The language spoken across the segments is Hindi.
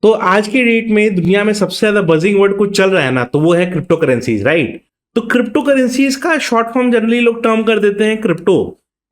तो आज की डेट में दुनिया में सबसे ज्यादा बजिंग वर्ड कुछ चल रहा है ना, तो वो है क्रिप्टो करेंसीज, राइट। तो क्रिप्टो करेंसीज का शॉर्ट फॉर्म जनरली लोग टर्म कर देते हैं क्रिप्टो।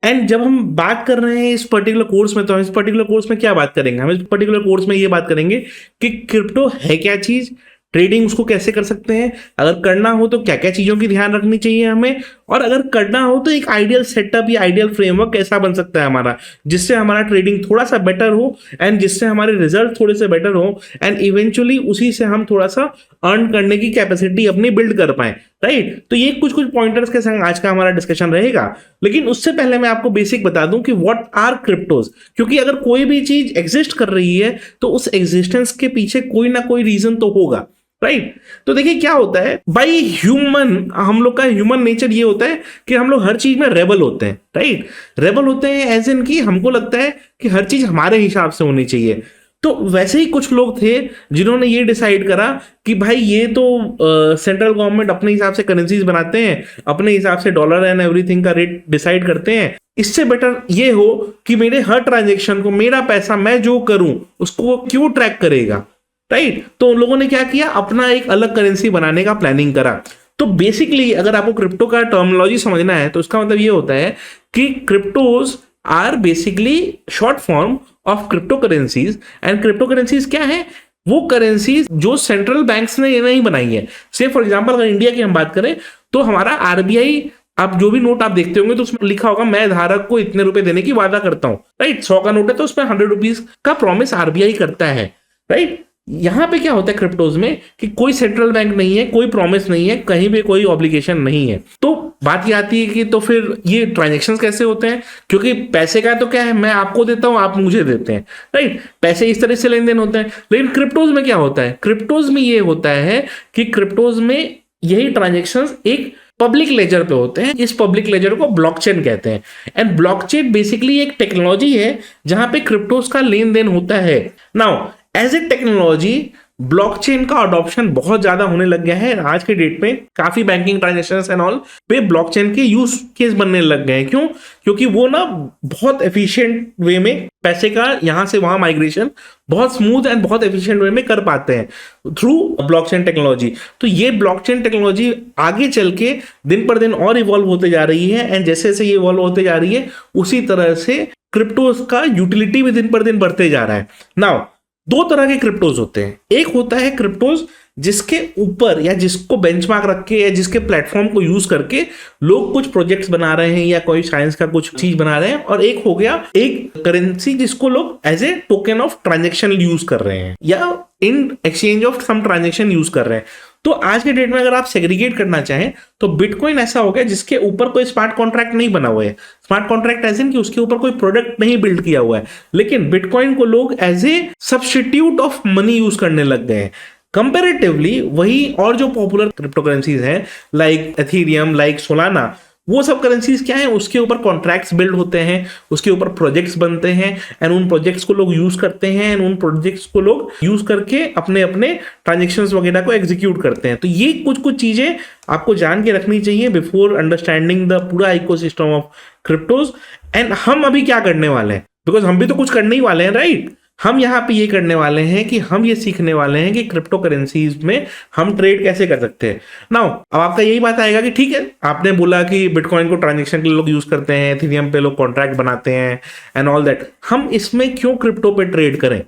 एंड जब हम बात कर रहे हैं इस पर्टिकुलर कोर्स में, तो हम इस पर्टिकुलर कोर्स में क्या बात करेंगे? हम इस पर्टिकुलर कोर्स में ये बात करेंगे कि क्रिप्टो है क्या चीज, ट्रेडिंग उसको कैसे कर सकते हैं, अगर करना हो तो क्या क्या चीजों की ध्यान रखनी चाहिए हमें, और अगर करना हो तो एक आइडियल सेटअप या आइडियल फ्रेमवर्क कैसा बन सकता है हमारा, जिससे हमारा ट्रेडिंग थोड़ा सा बेटर हो एंड जिससे हमारे रिजल्ट थोड़े से बेटर हो एंड इवेंचुअली उसी से हम थोड़ा सा अर्न करने की कैपेसिटी अपनी बिल्ड कर पाए, राइट। तो ये कुछ कुछ पॉइंटर्स के संग आज का हमारा डिस्कशन रहेगा। लेकिन उससे पहले मैं आपको बेसिक बता दूं कि व्हाट आर क्रिप्टोज, क्योंकि अगर कोई भी चीज एग्जिस्ट कर रही है तो उस एग्जिस्टेंस के पीछे कोई ना कोई रीजन तो होगा, राइट। तो देखिए क्या होता है बाई ह्यूमन, हम लोग का ह्यूमन नेचर ये होता है कि हम लोग हर चीज में रेबल होते हैं, राइट। रेबल होते हैं एज इन कि हमको लगता है कि हर चीज हमारे हिसाब से होनी चाहिए। तो वैसे ही कुछ लोग थे जिन्होंने ये डिसाइड करा कि भाई ये तो सेंट्रल गवर्नमेंट अपने हिसाब से करेंसीज बनाते हैं, अपने हिसाब से डॉलर एंड एवरीथिंग का रेट डिसाइड करते हैं, इससे बेटर ये हो कि मेरे हर ट्रांजेक्शन को, मेरा पैसा मैं जो करूं उसको क्यों ट्रैक करेगा, राइट। तो उन लोगों ने क्या किया, अपना एक अलग करेंसी बनाने का प्लानिंग करा। तो बेसिकली अगर आपको क्रिप्टो का टर्मिनोलॉजी समझना है तो इसका मतलब ये होता है कि cryptos are basically short form of crypto currencies. And crypto currencies क्या है? वो करेंसीज जो सेंट्रल बैंक्स ने नहीं बनाई है। से फॉर एग्जांपल अगर इंडिया की हम बात करें तो हमारा आरबीआई, आप जो भी नोट आप देखते होंगे तो उसमें लिखा होगा मैं धारक को इतने रुपए देने की वादा करता हूं, राइट। 100 का नोट है तो उसमें 100 रुपीज का प्रॉमिस आरबीआई करता है, राइट। यहां पे क्या होता है क्रिप्टोज में कि कोई सेंट्रल बैंक नहीं है, कोई प्रॉमिस नहीं है, कहीं पे कोई ऑब्लिगेशन नहीं है। तो बात ये आती है कि तो फिर ये ट्रांजेक्शन्स कैसे होते हैं? क्योंकि पैसे का तो क्या है, मैं आपको देता हूं, आप मुझे देते हैं, राइट। पैसे इस तरह से लेन देन होते हैं। लेकिन क्रिप्टोज में क्या होता है? क्रिप्टोज में ये होता है कि क्रिप्टोज में यही ट्रांजेक्शन्स एक पब्लिक लेजर पे होते हैं। इस पब्लिक लेजर को ब्लॉकचेन कहते हैं। एंड ब्लॉकचेन बेसिकली एक टेक्नोलॉजी है जहां पे क्रिप्टोज का लेन देन होता है। Now as a technology blockchain का अडॉप्शन बहुत ज्यादा होने लग गया है आज के डेट में। काफी बैंकिंग ट्रांजेक्शंस एंड ऑल पे ब्लॉकचेन के यूज केस बनने लग गए हैं। क्यों? क्योंकि वो ना बहुत एफिशिएंट वे में पैसे का यहां से वहां माइग्रेशन बहुत स्मूथ एंड बहुत एफिशिएंट वे में कर पाते हैं थ्रू ब्लॉकचेन टेक्नोलॉजी। तो ये ब्लॉकचेन टेक्नोलॉजी आगे चल के दिन पर दिन और इवॉल्व होते जा रही है। एंड जैसे जैसे ये इवॉल्व होते जा रही है उसी तरह से क्रिप्टोज का यूटिलिटी भी दिन पर दिन बढ़ते जा रहा है। नाउ दो तरह के क्रिप्टोज होते हैं। एक होता है क्रिप्टोज जिसके ऊपर या जिसको बेंचमार्क रख के या जिसके प्लेटफॉर्म को यूज करके लोग कुछ प्रोजेक्ट्स बना रहे हैं या कोई साइंस का कुछ चीज बना रहे हैं, और एक हो गया एक करेंसी जिसको लोग as a token of transaction use कर रहे हैं या in exchange of some transaction use कर रहे हैं। तो आज के डेट में अगर आप सेग्रीगेट करना चाहें तो बिटकॉइन ऐसा हो गया जिसके ऊपर कोई स्मार्ट कॉन्ट्रैक्ट नहीं बना हुआ है। स्मार्ट कॉन्ट्रैक्ट एज इन कि उसके ऊपर कोई प्रोडक्ट नहीं बिल्ड किया हुआ है, लेकिन बिटकॉइन को लोग as a substitute of money use करने लग गए हैं। कंपैरेटिवली वही और जो पॉपुलर क्रिप्टो करेंसीज हैं लाइक एथेरियम, लाइक सोलाना, वो सब करेंसीज क्या है, उसके ऊपर कॉन्ट्रैक्ट्स बिल्ड होते हैं, उसके ऊपर प्रोजेक्ट्स बनते हैं एंड उन प्रोजेक्ट्स को लोग यूज करते हैं एंड उन प्रोजेक्ट्स को लोग यूज करके अपने अपने ट्रांजेक्शंस वगैरह को एग्जीक्यूट करते हैं। तो ये कुछ कुछ चीजें आपको जान के रखनी चाहिए बिफोर अंडरस्टैंडिंग द पूरा इकोसिस्टम ऑफ क्रिप्टोज। एंड हम अभी क्या करने वाले हैं, बिकॉज हम भी तो कुछ करने ही वाले हैं, राइट। हम यहाँ पे ये करने वाले हैं कि हम ये सीखने वाले हैं कि क्रिप्टो करेंसीज में हम ट्रेड कैसे कर सकते हैं। नाउ अब आपका यही बात आएगा कि ठीक है, आपने बोला कि बिटकॉइन को ट्रांजेक्शन के लिए लोग यूज करते हैं, एथेरियम पे लोग कॉन्ट्रैक्ट बनाते हैं एंड ऑल दैट, हम इसमें क्यों क्रिप्टो पे ट्रेड करें?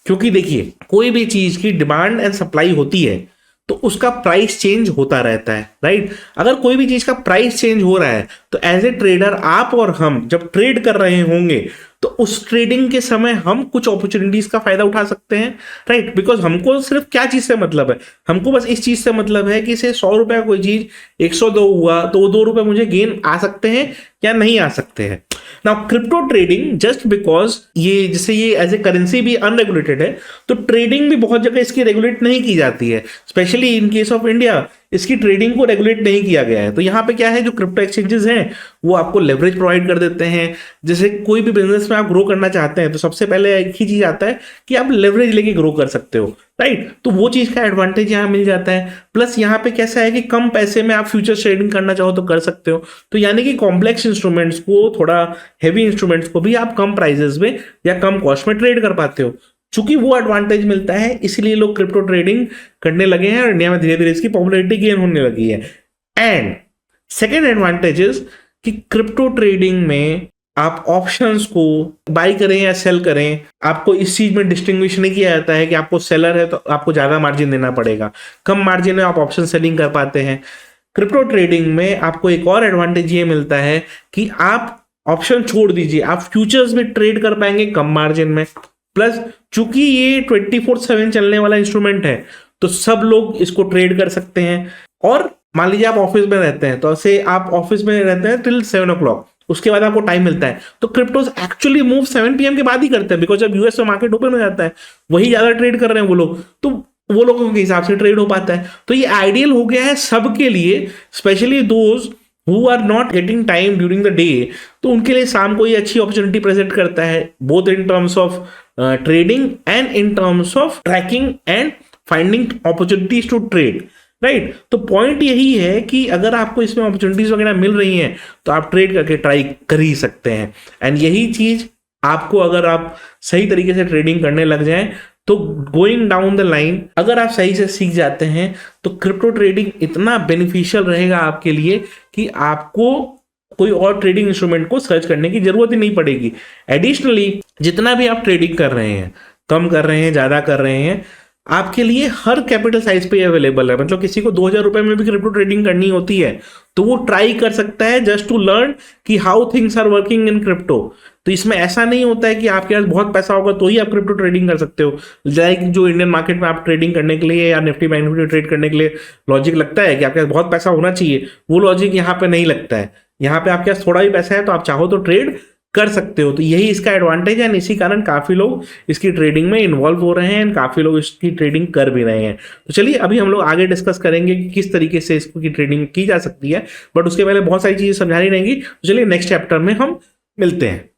क्योंकि देखिए कोई भी चीज की डिमांड एंड सप्लाई होती है तो उसका प्राइस चेंज होता रहता है, राइट। अगर कोई भी चीज का प्राइस चेंज हो रहा है तो एज ए ट्रेडर आप और हम जब ट्रेड कर रहे होंगे तो उस ट्रेडिंग के समय हम कुछ अपॉर्चुनिटीज का फायदा उठा सकते हैं, राइट। बिकॉज हमको सिर्फ क्या चीज से मतलब है, हमको बस इस चीज से मतलब है कि से 100 रुपए कोई चीज 102 हुआ तो वो 2 रुपए मुझे गेन आ सकते हैं या नहीं आ सकते हैं। Now crypto trading just because ये जैसे ये एज ए करेंसी भी अनरेगुलेटेड है, तो ट्रेडिंग भी बहुत जगह इसकी रेगुलेट नहीं की जाती है। Specially in case of India इसकी ट्रेडिंग को रेगुलेट नहीं किया गया है। तो यहाँ पे क्या है, जो क्रिप्टो एक्सचेंजेस हैं वो आपको लेवरेज प्रोवाइड कर देते हैं। जैसे कोई भी बिजनेस में आप ग्रो करना चाहते हैं तो सबसे पहले एक ही चीज आता है कि आप लेवरेज लेके ग्रो कर सकते हो, राइट। तो वो चीज का एडवांटेज यहाँ मिल जाता है। प्लस यहाँ पे कैसा है कि कम पैसे में आप फ्यूचर ट्रेडिंग करना चाहो तो कर सकते हो। तो यानी कि कॉम्प्लेक्स इंस्ट्रूमेंट्स को, थोड़ा हैवी इंस्ट्रूमेंट्स को भी आप कम प्राइजेस में या कम कॉस्ट में ट्रेड कर पाते हो। चूंकि वो एडवांटेज मिलता है इसलिए लोग क्रिप्टो ट्रेडिंग करने लगे हैं और इंडिया में धीरे धीरे इसकी पॉपुलैरिटी गेन होने लगी है। एंड सेकेंड एडवांटेज इज कि क्रिप्टो ट्रेडिंग में आप ऑप्शंस को बाई करें या सेल करें, आपको इस चीज में डिस्टिंग्विश नहीं किया जाता है कि आपको सेलर है तो आपको ज्यादा मार्जिन देना पड़ेगा, कम मार्जिन में आप ऑप्शन सेलिंग कर पाते हैं। क्रिप्टो ट्रेडिंग में आपको एक और एडवांटेज ये मिलता है कि आप ऑप्शन छोड़ दीजिए, आप फ्यूचर्स में ट्रेड कर पाएंगे कम मार्जिन में। प्लस चूंकि ये 24/7 चलने वाला इंस्ट्रूमेंट है तो सब लोग इसको ट्रेड कर सकते हैं। और मान लीजिए आप ऑफिस में रहते हैं, तो ऐसे आप ऑफिस में रहते हैं टिल 7 o'clock, उसके बाद आपको टाइम मिलता है, तो क्रिप्टोज एक्चुअली मूव 7 PM के बाद ही करते हैं, बिकॉज जब यूएस में मार्केट ओपन हो जाता है वही ज्यादा ट्रेड कर रहे हैं वो लोग, तो वो लोगों के हिसाब से ट्रेड हो पाता है। तो ये आइडियल हो गया है सबके लिए, specially those who are not getting time during the day, तो उनके लिए शाम को ये अच्छी अपॉर्चुनिटी प्रेजेंट करता है, both in terms of trading and in terms of tracking and finding opportunities to trade, right. तो पॉइंट यही है कि अगर आपको इसमें अपॉर्चुनिटीज वगैरह मिल रही हैं तो आप ट्रेड करके ट्राई कर ही सकते हैं। एंड यही चीज आपको, अगर आप सही तरीके से ट्रेडिंग करने लग जाएं तो गोइंग डाउन द लाइन अगर आप सही से सीख जाते हैं तो क्रिप्टो ट्रेडिंग इतना बेनिफिशियल रहेगा आपके लिए कि आपको कोई और ट्रेडिंग इंस्ट्रूमेंट को सर्च करने की जरूरत ही नहीं पड़ेगी। एडिशनली जितना भी आप ट्रेडिंग कर रहे हैं, कम कर रहे हैं, ज्यादा कर रहे हैं, आपके लिए हर कैपिटल साइज पे अवेलेबल है। मतलब किसी को 2000 रुपए में भी क्रिप्टो ट्रेडिंग करनी होती है तो वो ट्राई कर सकता है जस्ट टू लर्न कि how things are working in crypto. तो इसमें ऐसा नहीं होता है कि आपके पास बहुत पैसा होगा तो ही आप क्रिप्टो ट्रेडिंग कर सकते हो। लाइक जो इंडियन मार्केट में आप ट्रेडिंग करने के लिए या निफ्टी बैंक निफ्टी ट्रेड करने के लिए लॉजिक लगता है कि आपके पास बहुत पैसा होना चाहिए, वो लॉजिक यहाँ पे नहीं लगता है। यहाँ पे आपके पास थोड़ा भी पैसा है तो आप चाहो तो ट्रेड कर सकते हो। तो यही इसका एडवांटेज है, इसी कारण काफी लोग इसकी ट्रेडिंग में इन्वॉल्व हो रहे हैं, काफी लोग इसकी ट्रेडिंग कर भी रहे हैं। तो चलिए अभी हम लोग आगे डिस्कस करेंगे कि किस तरीके से इसकी ट्रेडिंग की जा सकती है, बट उसके पहले बहुत सारी चीजें समझानी रहेंगी। तो चलिए नेक्स्ट चैप्टर में हम मिलते हैं।